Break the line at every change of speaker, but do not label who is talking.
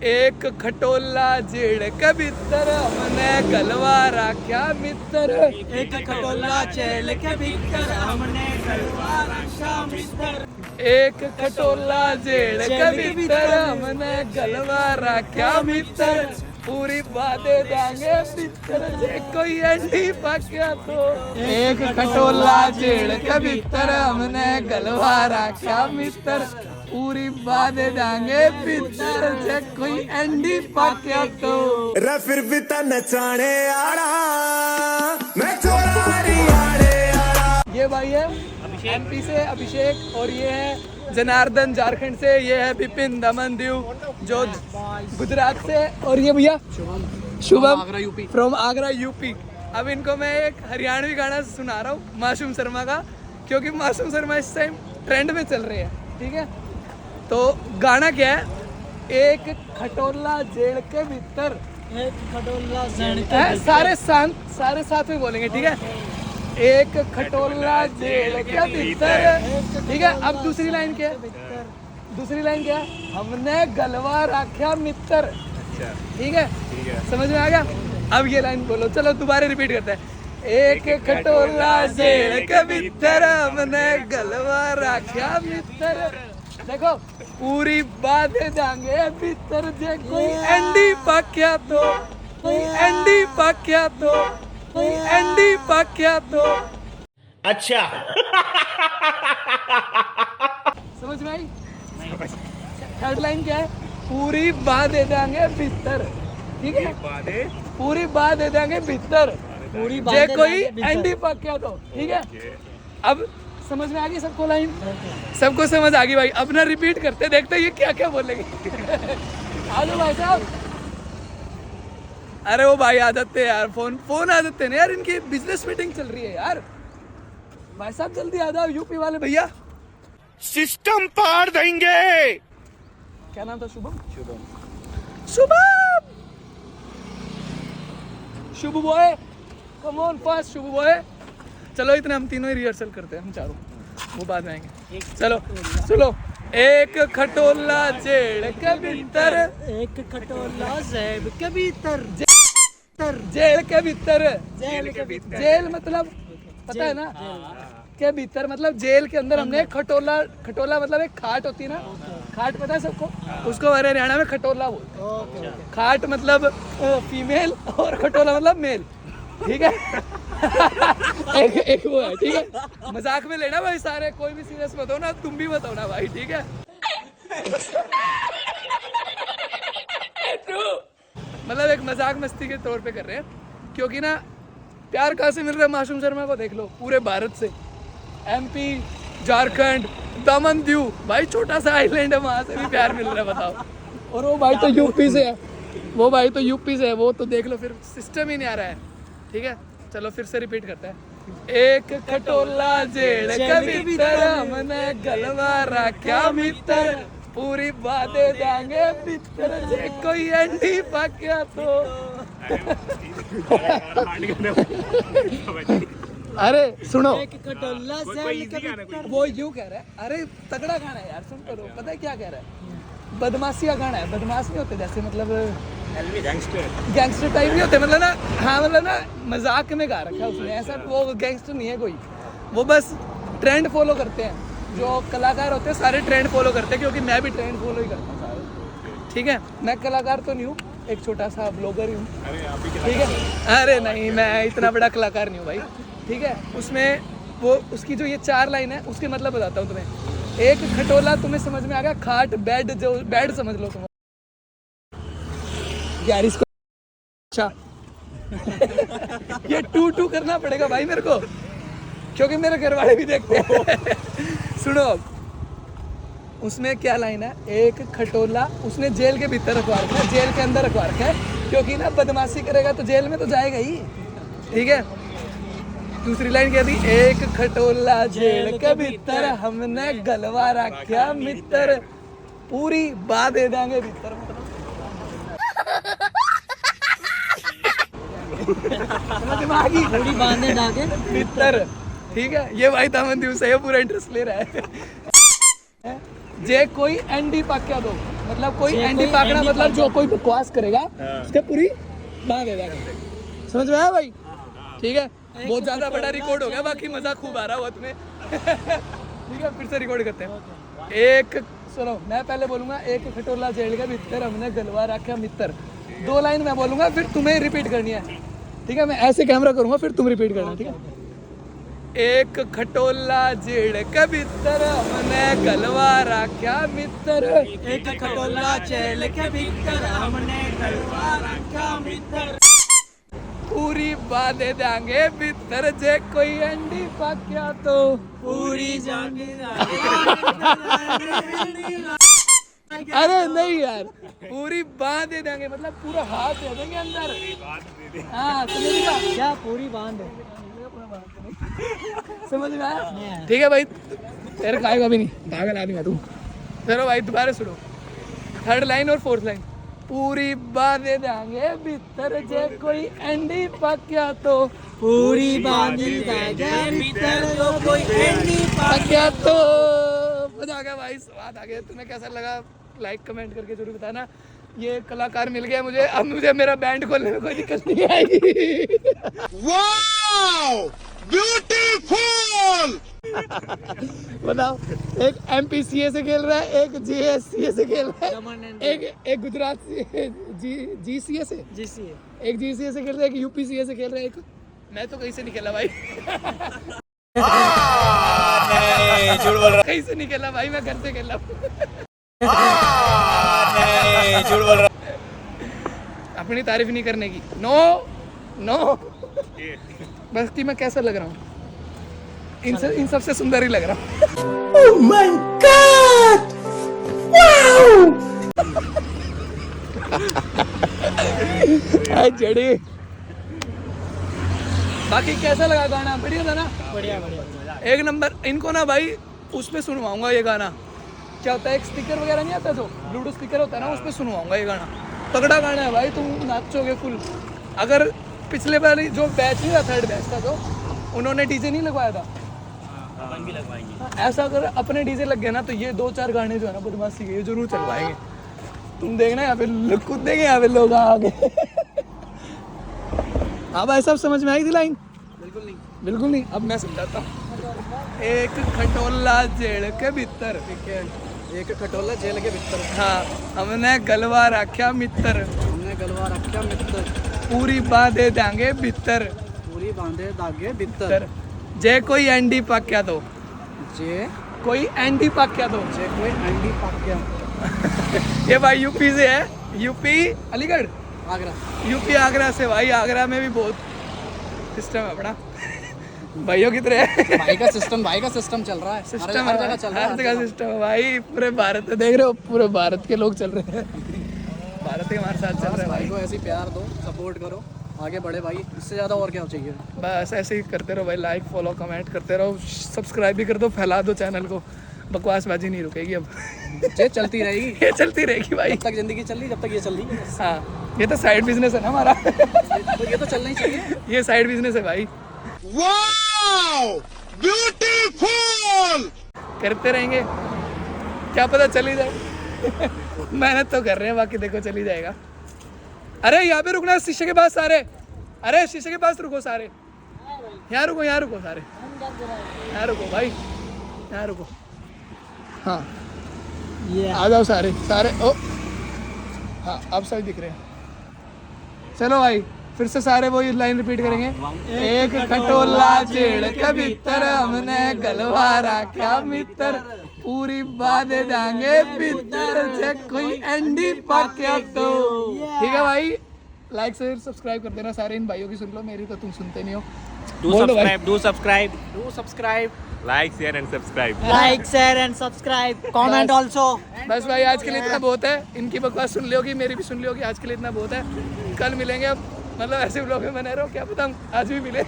एक खटोला जेड़ के भीतर हमने गलवा राख्या मित्र।
एक खटोला जेल के भीतर हमने गलवा राख्या मित्र।
एक खटोला जेड़ के भीतर हमने गलवा राख्या मित्र। पूरी बातें देंगे मित्र जे कोई अंडी पक्या तो। एक खटोला जेड़ के भीतर हमने गलवा राख्या मित्र। पूरी बातें देंगे मित्र जे कोई अंडी पक्या तो।
रे फिर भी नचाने आड़ा मैं चोरारी आड़े आड़ा।
ये भाई है एमपी से अभिषेक और ये है जनार्दन झारखंड से। ये है विपिन दमन दीव जो गुजरात से। और ये भैया शुभम फ्रॉम आगरा यूपी। अब इनको मैं एक हरियाणवी गाना सुना रहा हूँ मासूम शर्मा का, क्योंकि मासूम शर्मा इस टाइम ट्रेंड में चल रहे हैं। ठीक है, तो गाना क्या है? एक खटोला जेल के भीतर।
एक खटोला जेल के
सारे साथ में बोलेंगे। ठीक है, एक खटोला जेल के भीतर। ठीक है, अब दूसरी लाइन क्या है? दूसरी लाइन क्या है? हमने गलवा राख्या मित्र। ठीक है, समझ में आ गया? अब ये लाइन बोलो, चलो दोबारा रिपीट करते हैं। एक खटोला जेल के भीतर हमने गलवा राख्या मित्र। देखो, पूरी बातें जाएंगे भीतर जे कोई अंडी पक्या तो। कोई अंडी पक्या तो। कोई अंडी पक्या तो।
अच्छा
समझ में आई? थर्ड लाइन क्या है? पूरी बात दे देंगे भीतर। ठीक है, पूरी बात दे देंगे भीतर।
पूरी
जे
बातें
कोई
देंगे भीतर।
एंडी पक्या तो। ठीक है, अब समझ में आ गई सबको लाइन? सबको समझ आ गई भाई। अब ना रिपीट करते, देखते ये क्या क्या बोलेंगे। हेलो भाई साहब। अरे वो भाई आ जाते हैं यार, फोन आ जाते हैं यार, इनकी बिजनेस मीटिंग चल रही है यार। भाई साहब जल्दी आ जाओ, यूपी वाले भैया।
सिस्टम पार देंगे।
क्या नाम था? Shubham. Shubham Shubh boy, come on fast Shubh boy. चलो इतने हम तीनों ही रिहर्सल करते हैं, हम चारों, वो बाद में आएंगे। चलो एक खटोला जेल के भीतर।
एक खटोला जेल के भीतर।
जेल के भीतर।
जेल के भीतर।
जेल मतलब पता है ना? के भीतर मतलब जेल के अंदर हमने खटोला मतलब एक खाट होती है ना, खाट पता है सबको? उसको हमारे हरियाणा में खटोला बोलते हैं। खाट मतलब फीमेल और खटोला मतलब मेल। ठीक है। एक वो है। ठीक है, मजाक में लेना भाई सारे, कोई भी सीरियस मत हो ना, तुम भी मत हो ना भाई। ठीक है, मतलब एक मजाक मस्ती के तौर पे कर रहे हैं, क्योंकि ना प्यार कहाँ से मिल रहा है मासूम शर्मा को? देख लो, पूरे भारत से। एमपी, झारखंड, दमन दीव, भाई छोटा सा आइलैंड है, वहाँ से भी प्यार मिल रहा है, बताओ। और वो भाई तो यूपी से है, वो तो देख लो, फिर सिस्टम ही नहीं आ रहा है। ठीक है, चलो फिर से रिपीट करते हैं। एक खटोला जेल के भीतर हमने गलवा राख्या मित्र। पूरी बातें देंगे मित्र जे कोई अंडी पक्या तो। अरे सुनो,
एक खटोला जेल के भीतर।
वो यूं कह रहा है, अरे तगड़ा गाना है यार, सुन करो। पता है क्या कह रहा है? बदमाशी का गाना है। बदमाश नहीं होते जैसे, मतलब गैंगस्टर टाइप नहीं होते, मतलब ना, हाँ मतलब ना मजाक में गा रखा है उसने। ऐसा वो गैंगस्टर नहीं है कोई, वो बस ट्रेंड फॉलो करते हैं। जो कलाकार होते हैं सारे ट्रेंड फॉलो करते हैं, क्योंकि मैं भी ट्रेंड फॉलो ही करता हूँ सारे। ठीक है, मैं कलाकार तो नहीं हूँ, एक छोटा सा ब्लॉगर ही हूँ। ठीक है, अरे नहीं, मैं इतना बड़ा कलाकार नहीं हूँ भाई। ठीक है, उसमें वो उसकी जो ये 4 लाइन है उसके मतलब बताता हूँ तुम्हें। एक खटोला, तुम्हें समझ में आ गया? खाट, बेड, जो बेड समझ लो तुम यार इसको। अच्छा ये टू करना पड़ेगा भाई मेरे को, क्योंकि मेरे घर वाले भी देखते हैं। सुनो, उसमें क्या लाइन है? एक खटोला उसने जेल के भीतर रखवा रखा है, जेल के अंदर रखवा रखा है, क्योंकि ना बदमाशी करेगा तो जेल में तो जाएगा ही। ठीक है, दूसरी लाइन क्या थी? एक खटोला जेल के भीतर हमने गलवा राख्या मित्र। पूरी बात दे देंगे भीतर। दिमागी
पूरी बांधे डाके
भीतर। ठीक है, ये भाई दामन दिवस है, पूरा इंटरेस्ट ले रहा है। जे कोई एंडी पक्या दो। मतलब कोई एंडी पकड़ा मतलब जो कोई बकवास करेगा उसके पूरी बांध दे देगा। समझ में आया भाई? ठीक है, बहुत ज्यादा बड़ा रिकॉर्ड हो गया, बाकी मजा खूब आ रहा हुआ तुम्हें। ठीक है, फिर से रिकॉर्ड करते हैं। एक सुनो, मैं पहले बोलूंगा, एक खटोला जेल के भीतर हमने गलवा रखा मित्र। 2 लाइन मैं बोलूंगा, फिर तुम्हें रिपीट करनी है। ठीक है, मैं ऐसे कैमरा करूंगा, फिर तुम रिपीट करना। ठीक है, एक खटोला जेल के भीतर हमने गलवा रखा मित्र।
एक खटोला जेल के भीतर हमने गलवा रखा मित्र।
पूरी बांधे देंगे भीतर, जे कोई अंडी पाक्या तो
पूरी जाके
अरे नहीं यार, पूरी बांध दे देंगे मतलब पूरा हाथ दे देंगे अंदर। हाँ समझ गया
क्या पूरी बांध
समझ में आया? ठीक है भाई, तेरे खाएगा भी नहीं, पागल आदमी है तू। चलो भाई दोबारा सुनो, 3rd लाइन और 4th लाइन। पूरी बांधे देंगे भीतर, जे कोई अंडी पाक्या तो
पूरी बांध देंगे भीतर जो कोई एंडी
पाक्या तो। मजा आ गया भाई, स्वाद आ गया। तुम्हें कैसा लगा लाइक कमेंट करके जरूर बताना। ये कलाकार मिल गया मुझे, अब मुझे मेरा बैंड खोलने में कोई दिक्कत नहीं आएगी।
Wow beautiful.
बताओ, एक MPCA से खेल रहा है, एक JSCA से खेल रहा है, एक गुजरात से GCA से, एक GCA से खेल रहा है, एक UPCA से खेल रहा है, एक मैं तो कहीं से नहीं खेला भाई।
नहीं झूठ बोल रहा,
कहीं से नहीं खेला भाई, मैं घर से खेला।
नहीं झूठ बोल रहा।
अपनी तारीफ नहीं करने की। नो नो, बस कि मैं कैसा लग रहा हूँ, इन सबसे सुंदर ही लग रहा हूँ।
Oh my God wow.
जड़ी। बाकी कैसा लगा गाना? बढ़िया था ना?
बढ़िया बढ़िया।
एक नंबर। इनको ना भाई उस पे सुनवाऊंगा ये गाना। क्या होता है, एक स्पीकर वगैरह नहीं आता जो ब्लूटूथ स्पीकर होता है ना, उस पे सुनवाऊंगा ये गाना। तगड़ा गाना है भाई, तुम नाचोगे फुल। अगर पिछले बार जो बैच नहीं था, 3rd बैच था, जो उन्होंने डीजे नहीं लगवाया था,
अपन भी लगवाएंगे।
ऐसा अगर अपने डीजे लग गया ना, तो ये 2-4 गाने जो है ना बदमाशी के, ये जरूर चलवाएंगे। तुम देखना यहाँ पे कूदेंगे, यहाँ पे लोग आगे। हाँ भाई, सब समझ में आई थी लाइन?
बिल्कुल नहीं,
बिल्कुल नहीं। अब मैं समझाता हूँ। एक खटोला जेल के भीतर,
ठीक है। एक खटोला जेल के भीतर
हाँ हमने गलवा रखा मित्र।
हमने गलवा रखा मित्र।
पूरी बांधे देंगे भीतर,
पूरी बांधे धागे भीतर।
जे कोई एंडी पाक्या तो,
जे
कोई एंडी पाक्या तो,
जे कोई एंडी पाक्या।
ये भाई यूपी से है, यूपी अलीगढ़,
आगरा,
यूपी आगरा से। भाई आगरा में भी बहुत सिस्टम है अपना, भाइयों की तरह।
भाई का सिस्टम चल रहा है।
सिस्टम
हर जगह चल रहा है।
हर जगह सिस्टम है भाई। पूरे भारत में देख रहे हो, पूरे भारत के लोग चल रहे हैं। भारत के हमारे साथ चल रहे हैं
भाई
भाई।
को ऐसी प्यार दो, सपोर्ट करो, आगे बढ़े भाई। इससे ज़्यादा और क्या चाहिए?
बस ऐसे ही करते रहो भाई, लाइक फॉलो कमेंट करते रहो, सब्सक्राइब भी कर दो, फैला दो चैनल को। बकवासबाजी नहीं रुकेगी अब।
ये चलती रहेगी,
ये चलती रहेगी भाई।
जब तक जिंदगी चल रही, जब तक ये चल रही।
हाँ, ये तो साइड बिजनेस है ना हमारा।
तो ये तो चलना ही चाहिए।
ये साइड बिजनेस है भाई,
वाओ ब्यूटीफुल।
करते रहेंगे, क्या पता चल ही जाए। मेहनत तो कर रहे हैं, बाकी देखो चल ही जाएगा। अरे यहाँ पे रुकना, शीशे के पास सारे। अरे शीशे के पास रुको सारे, यहाँ रुको, यहाँ रुको सारे, यहाँ रुको भाई, यहाँ रुको। हाँ आ जाओ सारे सारे। ओ हाँ, अब सही दिख रहे हैं। चलो भाई, फिर से सारे वही लाइन रिपीट करेंगे। एक खटोला जेल के भीतर हमने गलवा रखा मित्र, पूरी बांधे जाएंगे भीतर, जे कोई एंडी पाक्या तो। ठीक है भाई, लाइक शेयर सब्सक्राइब कर देना सारे। इन भाइयों की सुन लो, मेरी तो तुम सुनते नहीं हो।
Do subscribe
Like, share and subscribe.
Like, share and subscribe. Comment also.
बस भाई, आज के लिए इतना बहुत है। इनकी बकवास सुन ली होगी, मेरी भी सुन ली होगी। आज के लिए इतना बहुत है, कल मिलेंगे। अब मतलब ऐसे व्लॉग में बने रहो, क्या पता हम आज भी मिले।